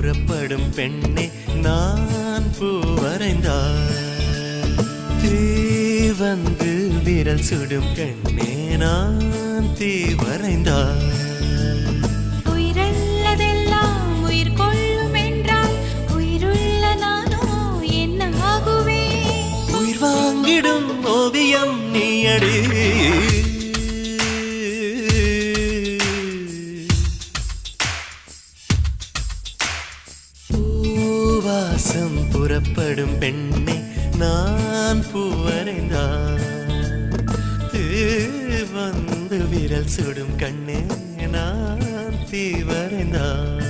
புறப்படும் பெண்ணே நான் பூ வரைந்தார். தீ வந்து விரல் சுடும் கண்ணே நான் தீ வரைந்தார். உயிரல்லதெல்லாம் உயிர் கொள்ளும் என்றால் உயிருள்ள நானோ என்ன ஆகுவேன்? உயிர் வாங்கிடும் ஓவியம் நீயடி. பூவாசம் புறப்படும் பெண்ணே நான் பூ வரைந்தார். வந்து விரல் சுடும் கண்ணே நான் தீ வரைந்தார்.